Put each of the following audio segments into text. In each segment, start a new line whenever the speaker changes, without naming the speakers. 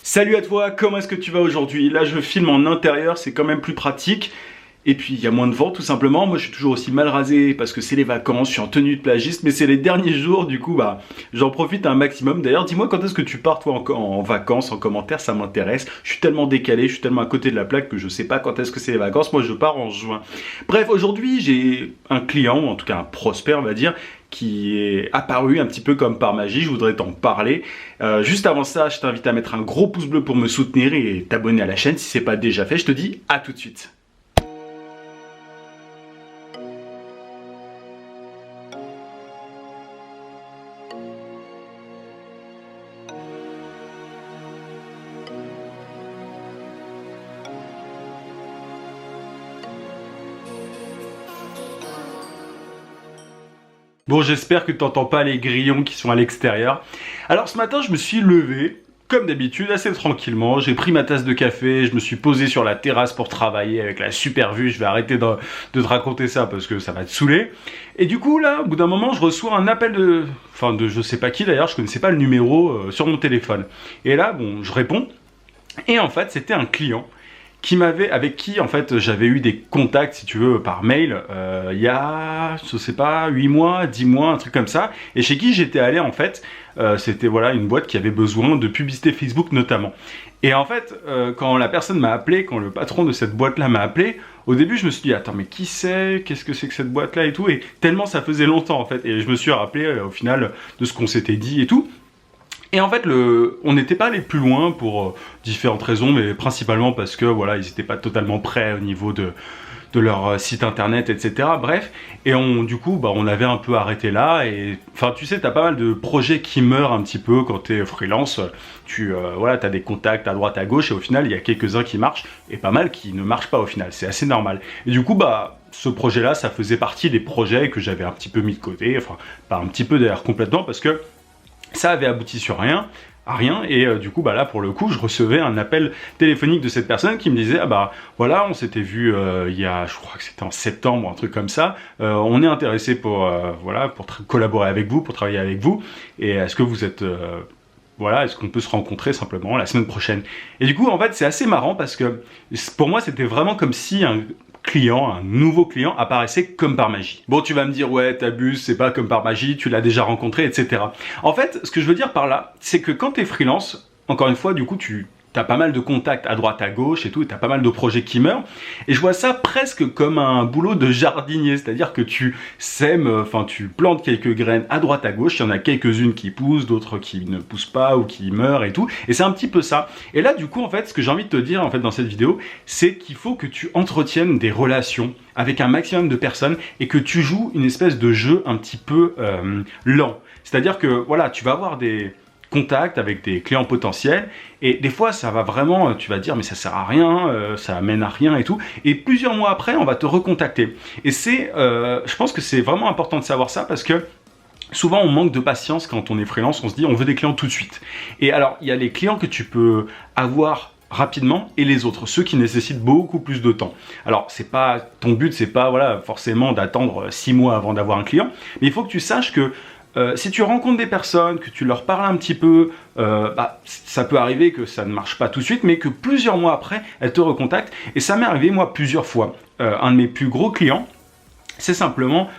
Salut à toi, comment est-ce que tu vas aujourd'hui? Là je filme en intérieur, c'est quand même plus pratique. Et puis il y a moins de vent tout simplement. Moi je suis toujours aussi mal rasé parce que c'est les vacances, je suis en tenue de plagiste, mais c'est les derniers jours, du coup j'en profite un maximum. D'ailleurs dis-moi quand est-ce que tu pars toi en vacances, en commentaire, ça m'intéresse. Je suis tellement décalé, je suis tellement à côté de la plaque que je sais pas quand est-ce que c'est les vacances. Moi je pars en juin. Bref, aujourd'hui j'ai un client, ou en tout cas un prospect on va dire, qui est apparu un petit peu comme par magie. Je voudrais t'en parler. Juste avant ça, je t'invite à mettre un gros pouce bleu pour me soutenir et t'abonner à la chaîne si c'est pas déjà fait. Je te dis à tout de suite. Bon, j'espère que tu n'entends pas les grillons qui sont à l'extérieur. Alors ce matin, je me suis levé, comme d'habitude, assez tranquillement. J'ai pris ma tasse de café, je me suis posé sur la terrasse pour travailler avec la super vue. Je vais arrêter de te raconter ça parce que ça va te saouler. Et du coup, là, au bout d'un moment, je reçois un appel de je sais pas qui d'ailleurs, je connaissais pas le numéro sur mon téléphone. Et là, bon, je réponds. Et en fait, c'était un client avec qui en fait j'avais eu des contacts si tu veux par mail il y a je sais pas 8 mois, 10 mois, un truc comme ça, et chez qui j'étais allé en fait c'était voilà une boîte qui avait besoin de publicité Facebook notamment. Et en fait quand la personne m'a appelé, quand le patron de cette boîte là m'a appelé, au début je me suis dit attends mais qui c'est, qu'est-ce que c'est que cette boîte là et tout, et tellement ça faisait longtemps en fait, et je me suis rappelé au final de ce qu'on s'était dit et tout. Et en fait, on n'était pas allé plus loin pour différentes raisons, mais principalement parce que voilà, ils n'étaient pas totalement prêts au niveau de leur site internet, etc. Bref, et du coup, on avait un peu arrêté là. Et enfin, tu sais, t'as pas mal de projets qui meurent un petit peu quand t'es freelance. Voilà, t'as des contacts à droite, à gauche, et au final, il y a quelques-uns qui marchent et pas mal qui ne marchent pas au final. C'est assez normal. Et du coup, ce projet-là, ça faisait partie des projets que j'avais un petit peu mis de côté. Enfin, pas un petit peu d'ailleurs, complètement, parce que ça avait abouti sur rien, à rien, et du coup là pour le coup je recevais un appel téléphonique de cette personne qui me disait ah bah voilà, on s'était vu il y a, je crois que c'était en septembre, un truc comme ça, on est intéressé pour voilà, pour collaborer avec vous, pour travailler avec vous, et est-ce que vous êtes voilà, est-ce qu'on peut se rencontrer simplement la semaine prochaine? Et du coup en fait c'est assez marrant parce que pour moi c'était vraiment comme si un nouveau client apparaissait comme par magie. Bon, tu vas me dire, ouais, t'abuses, c'est pas comme par magie, tu l'as déjà rencontré, etc. En fait, ce que je veux dire par là, c'est que quand t'es freelance, encore une fois, du coup, t'as pas mal de contacts à droite, à gauche et tout, et t'as pas mal de projets qui meurent, et je vois ça presque comme un boulot de jardinier, c'est-à-dire que tu sèmes, tu plantes quelques graines à droite, à gauche, il y en a quelques-unes qui poussent, d'autres qui ne poussent pas ou qui meurent et tout, et c'est un petit peu ça. Et là, du coup, en fait, ce que j'ai envie de te dire, en fait, dans cette vidéo, c'est qu'il faut que tu entretiennes des relations avec un maximum de personnes et que tu joues une espèce de jeu un petit peu lent. C'est-à-dire que, voilà, tu vas avoir des contact avec des clients potentiels, et des fois ça va vraiment, tu vas dire mais ça sert à rien, ça amène à rien et tout, et plusieurs mois après on va te recontacter. Et je pense que c'est vraiment important de savoir ça, parce que souvent on manque de patience quand on est freelance, on se dit on veut des clients tout de suite. Et alors il y a les clients que tu peux avoir rapidement et les autres, ceux qui nécessitent beaucoup plus de temps. Alors c'est pas ton but, c'est pas voilà forcément d'attendre 6 mois avant d'avoir un client, mais il faut que tu saches que si tu rencontres des personnes, que tu leur parles un petit peu, ça peut arriver que ça ne marche pas tout de suite, mais que plusieurs mois après, elles te recontactent. Et ça m'est arrivé, moi, plusieurs fois. Un de mes plus gros clients, c'est simplement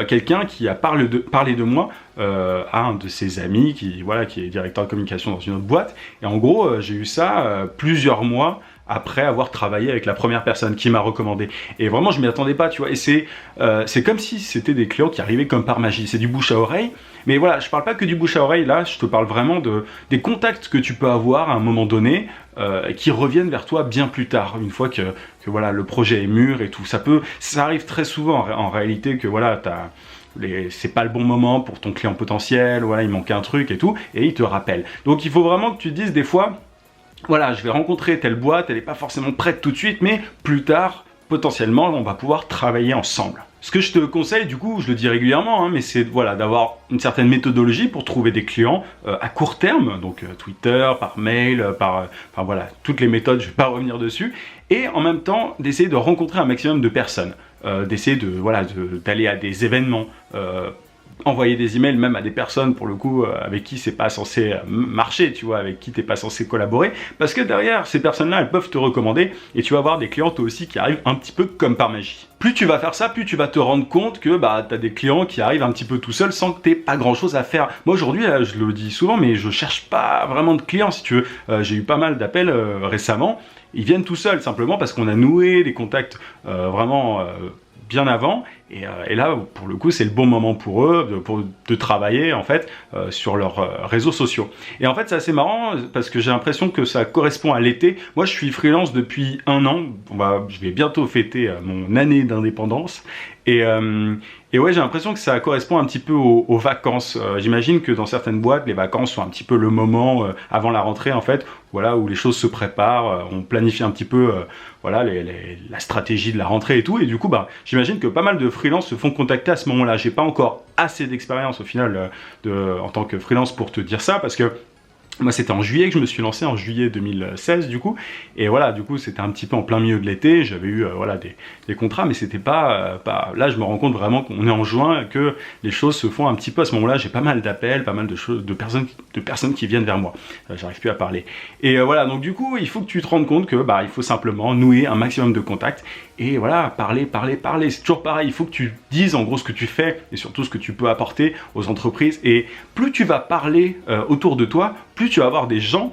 quelqu'un qui a parlé de moi à un de ses amis qui est directeur de communication dans une autre boîte. Et en gros, j'ai eu ça plusieurs mois après avoir travaillé avec la première personne qui m'a recommandé. Et vraiment, je m'y attendais pas, tu vois. Et c'est comme si c'était des clients qui arrivaient comme par magie. C'est du bouche à oreille. Mais voilà, je parle pas que du bouche à oreille. Là, je te parle vraiment des contacts que tu peux avoir à un moment donné qui reviennent vers toi bien plus tard, une fois que voilà, le projet est mûr et tout. Ça arrive très souvent en réalité que voilà, c'est pas le bon moment pour ton client potentiel, voilà, il manque un truc et tout, et il te rappelle. Donc il faut vraiment que tu te dises des fois, voilà, je vais rencontrer telle boîte, elle n'est pas forcément prête tout de suite, mais plus tard, potentiellement, on va pouvoir travailler ensemble. Ce que je te conseille, du coup, je le dis régulièrement, mais c'est voilà, d'avoir une certaine méthodologie pour trouver des clients à court terme, donc Twitter, par mail, voilà, toutes les méthodes, je ne vais pas revenir dessus, et en même temps, d'essayer de rencontrer un maximum de personnes, d'essayer d'aller à des événements, envoyer des emails même à des personnes pour le coup avec qui c'est pas censé marcher, tu vois, avec qui t'es pas censé collaborer, parce que derrière ces personnes-là elles peuvent te recommander et tu vas avoir des clients toi aussi qui arrivent un petit peu comme par magie. Plus tu vas faire ça, plus tu vas te rendre compte que bah t'as des clients qui arrivent un petit peu tout seuls sans que t'aies pas grand-chose à faire. Moi aujourd'hui, je le dis souvent, mais je cherche pas vraiment de clients si tu veux. J'ai eu pas mal d'appels récemment. Ils viennent tout seuls simplement parce qu'on a noué des contacts vraiment bien avant et là pour le coup c'est le bon moment pour eux de travailler en fait sur leurs réseaux sociaux. Et en fait c'est assez marrant parce que j'ai l'impression que ça correspond à l'été. Moi je suis freelance depuis 1 an, je vais bientôt fêter mon année d'indépendance et ouais j'ai l'impression que ça correspond un petit peu aux vacances. J'imagine que dans certaines boîtes les vacances sont un petit peu le moment avant la rentrée en fait, voilà, où les choses se préparent, on planifie un petit peu voilà, la stratégie de la rentrée et tout, et du coup bah, j'imagine que pas mal de freelance se font contacter à ce moment-là. J'ai pas encore assez d'expérience au final en tant que freelance pour te dire ça, parce que moi c'était en juillet que je me suis lancé, en juillet 2016 du coup, et voilà, du coup c'était un petit peu en plein milieu de l'été, j'avais eu voilà, des contrats, mais c'était pas, là je me rends compte vraiment qu'on est en juin, et que les choses se font un petit peu à ce moment-là. J'ai pas mal d'appels, pas mal de choses, de personnes qui viennent vers moi, j'arrive plus à parler, et voilà, donc du coup il faut que tu te rendes compte que bah, il faut simplement nouer un maximum de contacts, et voilà, parler, c'est toujours pareil, il faut que tu dises en gros ce que tu fais, et surtout ce que tu peux apporter aux entreprises, et plus tu vas parler autour de toi, plus tu vas avoir des gens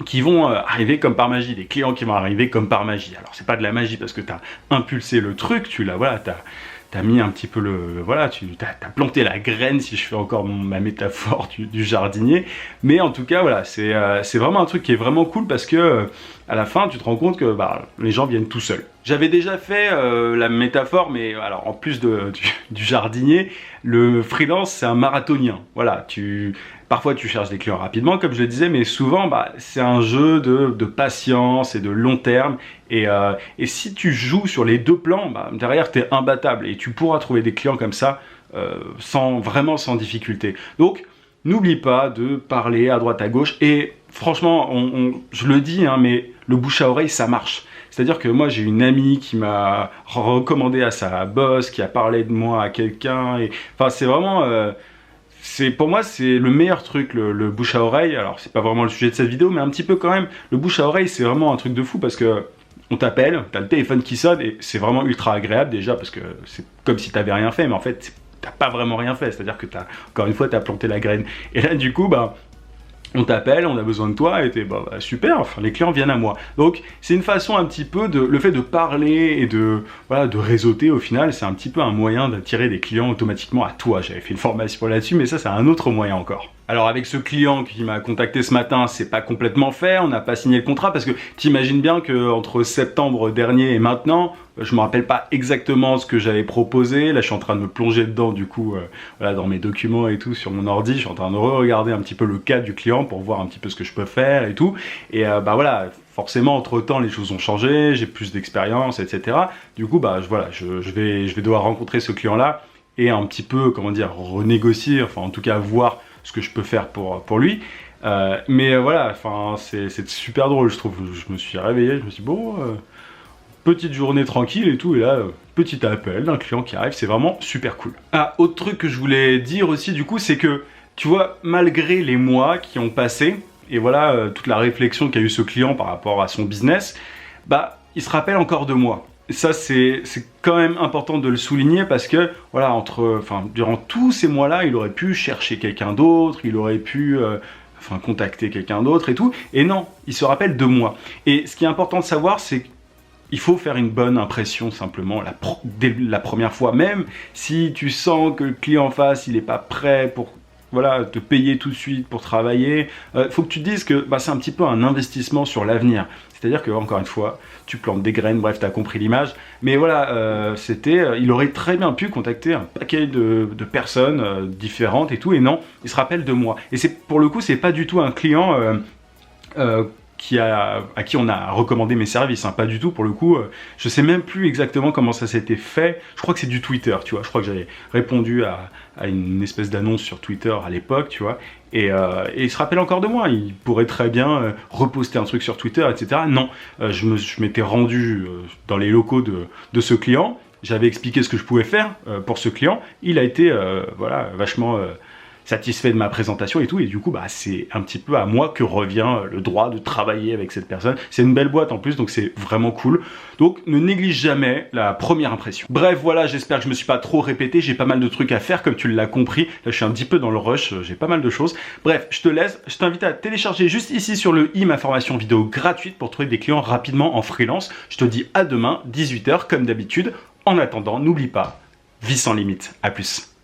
qui vont arriver comme par magie, des clients qui vont arriver comme par magie. Alors c'est pas de la magie parce que tu as impulsé le truc, tu l'as, voilà, t'as mis un petit peu voilà, t'as planté la graine, si je fais encore ma métaphore du jardinier, mais en tout cas voilà, c'est vraiment un truc qui est vraiment cool parce que à la fin tu te rends compte que bah, les gens viennent tout seuls. J'avais déjà fait la métaphore, mais alors en plus du jardinier, le freelance c'est un marathonien. Voilà, parfois tu cherches des clients rapidement, comme je le disais, mais souvent bah, c'est un jeu de patience et de long terme. Et si tu joues sur les deux plans, bah, derrière tu es imbattable et tu pourras trouver des clients comme ça vraiment sans difficulté. Donc n'oublie pas de parler à droite à gauche, et franchement, je le dis, hein, mais le bouche à oreille ça marche. C'est-à-dire que moi j'ai une amie qui m'a recommandé à sa boss, qui a parlé de moi à quelqu'un, et enfin c'est vraiment pour moi c'est le meilleur truc, le bouche à oreille. Alors c'est pas vraiment le sujet de cette vidéo, mais un petit peu quand même. Le bouche à oreille c'est vraiment un truc de fou parce que on t'appelle, t'as le téléphone qui sonne et c'est vraiment ultra agréable déjà parce que c'est comme si t'avais rien fait, mais en fait t'as pas vraiment rien fait, c'est-à-dire que encore une fois t'as planté la graine. Et là du coup bah on t'appelle, on a besoin de toi, et t'es bah, super, enfin, les clients viennent à moi. Donc c'est une façon un petit peu le fait de parler et voilà, de réseauter au final, c'est un petit peu un moyen d'attirer des clients automatiquement à toi. J'avais fait une formation là-dessus, mais ça c'est un autre moyen encore. Alors avec ce client qui m'a contacté ce matin, c'est pas complètement fait, on n'a pas signé le contrat parce que t'imagines bien que entre septembre dernier et maintenant, je me rappelle pas exactement ce que j'avais proposé. Là je suis en train de me plonger dedans du coup, voilà, dans mes documents et tout sur mon ordi, je suis en train de regarder un petit peu le cas du client pour voir un petit peu ce que je peux faire et tout. Et bah voilà, forcément entre temps les choses ont changé, j'ai plus d'expérience, etc. Du coup bah voilà, je vais devoir rencontrer ce client là et un petit peu, comment dire, renégocier, enfin en tout cas voir ce que je peux faire pour lui. Mais voilà, enfin c'est super drôle, je trouve. Je me suis réveillé, je me suis dit bon, petite journée tranquille et tout, et là petit appel d'un client qui arrive, c'est vraiment super cool. Ah, autre truc que je voulais dire aussi du coup, c'est que tu vois, malgré les mois qui ont passé et voilà toute la réflexion qu'a eu ce client par rapport à son business, bah il se rappelle encore de moi. Et ça c'est quand même important de le souligner parce que voilà, durant tous ces mois-là, il aurait pu chercher quelqu'un d'autre, il aurait pu contacter quelqu'un d'autre et tout. Et non, il se rappelle de moi. Et ce qui est important de savoir, c'est qu'il faut faire une bonne impression simplement dès la première fois. Même si tu sens que le client en face, il n'est pas prêt pour voilà, te payer tout de suite pour travailler, faut que tu te dises que bah, c'est un petit peu un investissement sur l'avenir. C'est-à-dire que, encore une fois, tu plantes des graines, bref, tu as compris l'image. Mais voilà, il aurait très bien pu contacter un paquet de personnes différentes et tout, et non, il se rappelle de moi. Et pour le coup, c'est pas du tout un client à qui on a recommandé mes services, hein, pas du tout pour le coup. Je sais même plus exactement comment ça s'était fait. Je crois que c'est du Twitter, tu vois. Je crois que j'avais répondu à une espèce d'annonce sur Twitter à l'époque, tu vois. Et il se rappelle encore de moi. Il pourrait très bien reposter un truc sur Twitter, etc. Non, je m'étais rendu dans les locaux de ce client. j'avais expliqué ce que je pouvais faire pour ce client, il a été voilà, vachement satisfait de ma présentation et tout, et du coup bah c'est un petit peu à moi que revient le droit de travailler avec cette personne. C'est une belle boîte en plus, donc c'est vraiment cool. Donc ne néglige jamais la première impression. Bref, voilà, j'espère que je me suis pas trop répété, j'ai pas mal de trucs à faire comme tu l'as compris. Là je suis un petit peu dans le rush, j'ai pas mal de choses. Bref, je te laisse, je t'invite à télécharger juste ici sur le i ma formation vidéo gratuite pour trouver des clients rapidement en freelance. Je te dis à demain 18 h comme d'habitude. En attendant, n'oublie pas, vie sans limite. À plus.